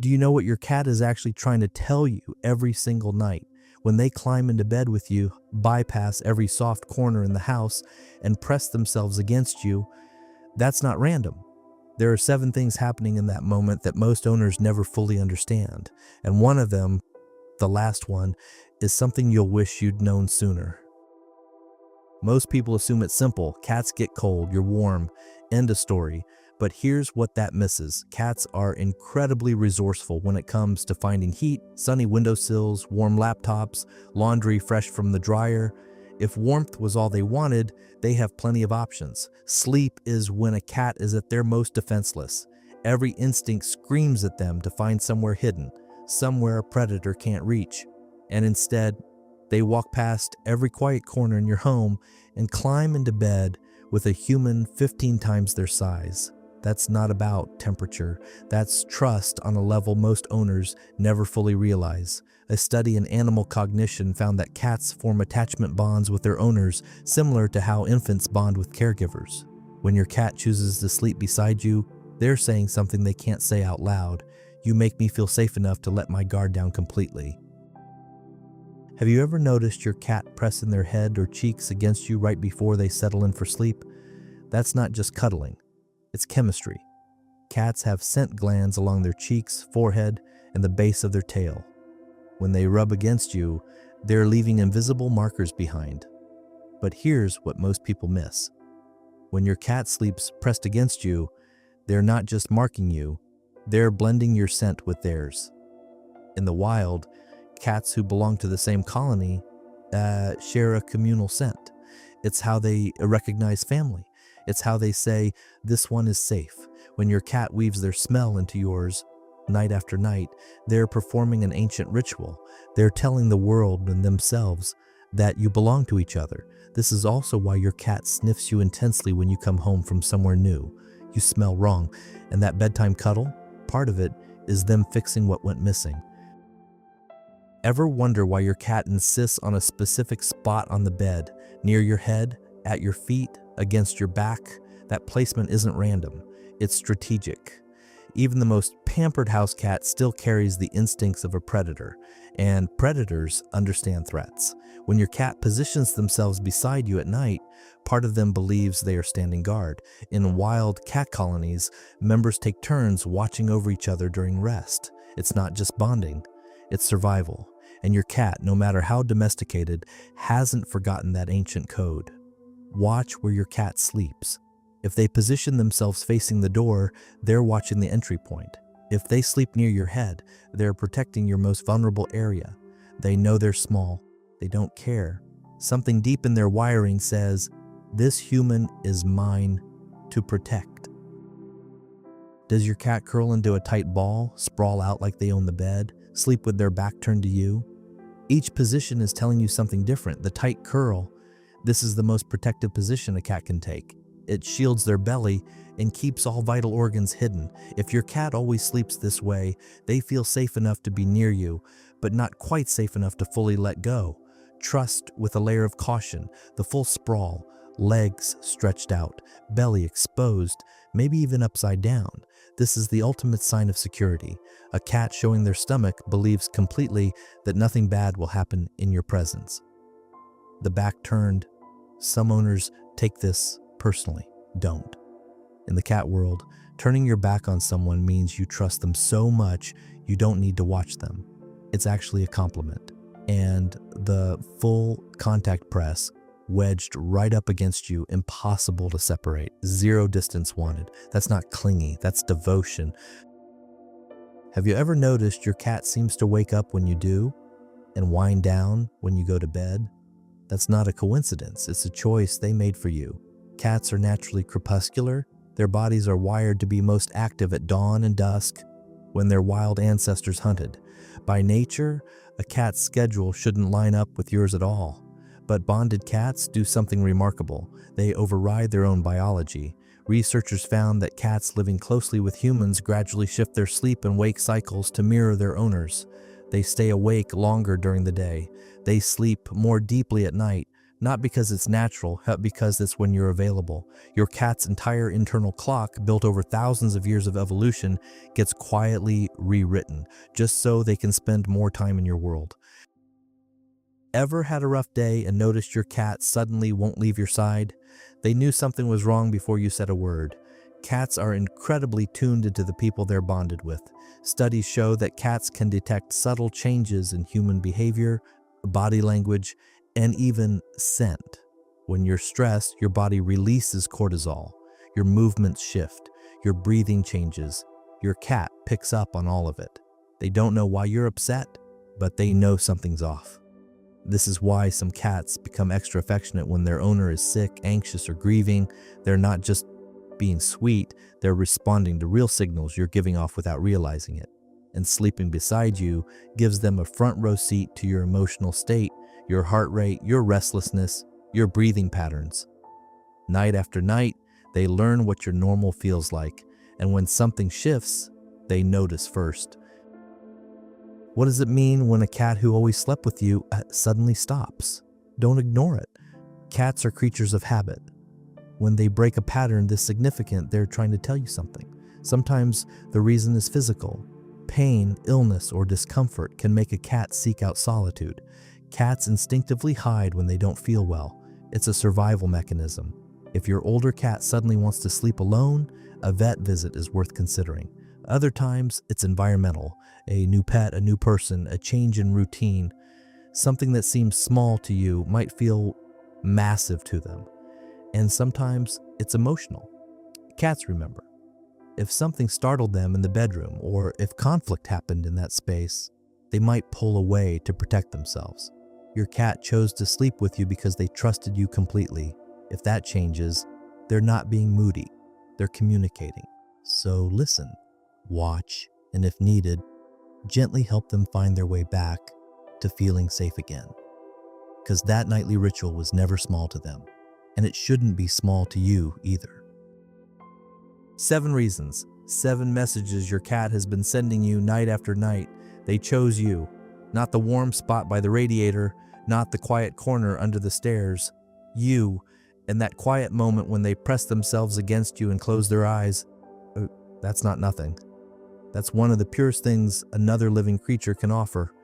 Do you know what your cat is actually trying to tell you every single night? When they climb into bed with you, bypass every soft corner in the house, and press themselves against you, that's not random. There are 7 things happening in that moment that most owners never fully understand. And one of them, the last one, is something you'll wish you'd known sooner. Most people assume it's simple. Cats get cold, you're warm, end of story. But here's what that misses. Cats are incredibly resourceful when it comes to finding heat, sunny windowsills, warm laptops, laundry fresh from the dryer. If warmth was all they wanted, they have plenty of options. Sleep is when a cat is at their most defenseless. Every instinct screams at them to find somewhere hidden, somewhere a predator can't reach. And instead, they walk past every quiet corner in your home and climb into bed with a human 15 times their size. That's not about temperature. That's trust on a level most owners never fully realize. A study in animal cognition found that cats form attachment bonds with their owners similar to how infants bond with caregivers. When your cat chooses to sleep beside you, they're saying something they can't say out loud. You make me feel safe enough to let my guard down completely. Have you ever noticed your cat pressing their head or cheeks against you right before they settle in for sleep? That's not just cuddling. It's chemistry. Cats have scent glands along their cheeks, forehead, and the base of their tail. When they rub against you, they're leaving invisible markers behind. But here's what most people miss. When your cat sleeps pressed against you, they're not just marking you, they're blending your scent with theirs. In the wild, cats who belong to the same colony share a communal scent. It's how they recognize family. It's how they say, this one is safe. When your cat weaves their smell into yours, night after night, they're performing an ancient ritual. They're telling the world and themselves that you belong to each other. This is also why your cat sniffs you intensely when you come home from somewhere new. You smell wrong. And that bedtime cuddle, part of it is them fixing what went missing. Ever wonder why your cat insists on a specific spot on the bed, near your head, at your feet, against your back? That placement isn't random. It's strategic. Even the most pampered house cat still carries the instincts of a predator, and predators understand threats. When your cat positions themselves beside you at night, part of them believes they are standing guard. In wild cat colonies, members take turns watching over each other during rest. It's not just bonding, it's survival. And your cat, no matter how domesticated, hasn't forgotten that ancient code. Watch where your cat sleeps. If they position themselves facing the door, they're watching the entry point. If they sleep near your head, they're protecting your most vulnerable area. They know they're small. They don't care. Something deep in their wiring says, this human is mine to protect. Does your cat curl into a tight ball, sprawl out like they own the bed, sleep with their back turned to you? Each position is telling you something different. The tight curl, this is the most protective position a cat can take. It shields their belly and keeps all vital organs hidden. If your cat always sleeps this way, they feel safe enough to be near you, but not quite safe enough to fully let go. Trust with a layer of caution, the full sprawl, legs stretched out, belly exposed, maybe even upside down. This is the ultimate sign of security. A cat showing their stomach believes completely that nothing bad will happen in your presence. The back turned. Some owners take this personally. Don't. In the cat world, turning your back on someone means you trust them so much you don't need to watch them. It's actually a compliment. And the full contact press, wedged right up against you, impossible to separate. Zero distance wanted. That's not clingy, that's devotion. Have you ever noticed your cat seems to wake up when you do and wind down when you go to bed? That's not a coincidence, it's a choice they made for you. Cats are naturally crepuscular. Their bodies are wired to be most active at dawn and dusk when their wild ancestors hunted. By nature, a cat's schedule shouldn't line up with yours at all. But bonded cats do something remarkable. They override their own biology. Researchers found that cats living closely with humans gradually shift their sleep and wake cycles to mirror their owners. They stay awake longer during the day. They sleep more deeply at night, Not because it's natural, but because it's when you're available. Your cat's entire internal clock, built over thousands of years of evolution, gets quietly rewritten, just so they can spend more time in your world. Ever had a rough day and noticed your cat suddenly won't leave your side? They knew something was wrong before you said a word. Cats are incredibly tuned into the people they're bonded with. Studies show that cats can detect subtle changes in human behavior, body language, and even scent. When you're stressed, your body releases cortisol. Your movements shift. Your breathing changes. Your cat picks up on all of it. They don't know why you're upset, but they know something's off. This is why some cats become extra affectionate when their owner is sick, anxious, or grieving. They're not just being sweet, they're responding to real signals you're giving off without realizing it. And sleeping beside you gives them a front row seat to your emotional state, your heart rate, your restlessness, your breathing patterns. Night after night, they learn what your normal feels like, and when something shifts, they notice first. What does it mean when a cat who always slept with you suddenly stops? Don't ignore it. Cats are creatures of habit. When they break a pattern this significant, they're trying to tell you something. Sometimes the reason is physical. Pain, illness, or discomfort can make a cat seek out solitude. Cats instinctively hide when they don't feel well. It's a survival mechanism. If your older cat suddenly wants to sleep alone, a vet visit is worth considering. Other times, it's environmental. A new pet, a new person, a change in routine. Something that seems small to you might feel massive to them. And sometimes it's emotional. Cats remember. If something startled them in the bedroom, or if conflict happened in that space, they might pull away to protect themselves. Your cat chose to sleep with you because they trusted you completely. If that changes, they're not being moody. They're communicating. So listen, watch, and if needed, gently help them find their way back to feeling safe again. Because that nightly ritual was never small to them, and it shouldn't be small to you either. 7 reasons, 7 messages your cat has been sending you night after night. They chose you, not the warm spot by the radiator, not the quiet corner under the stairs. You, and that quiet moment when they press themselves against you and close their eyes. That's not nothing. That's one of the purest things another living creature can offer.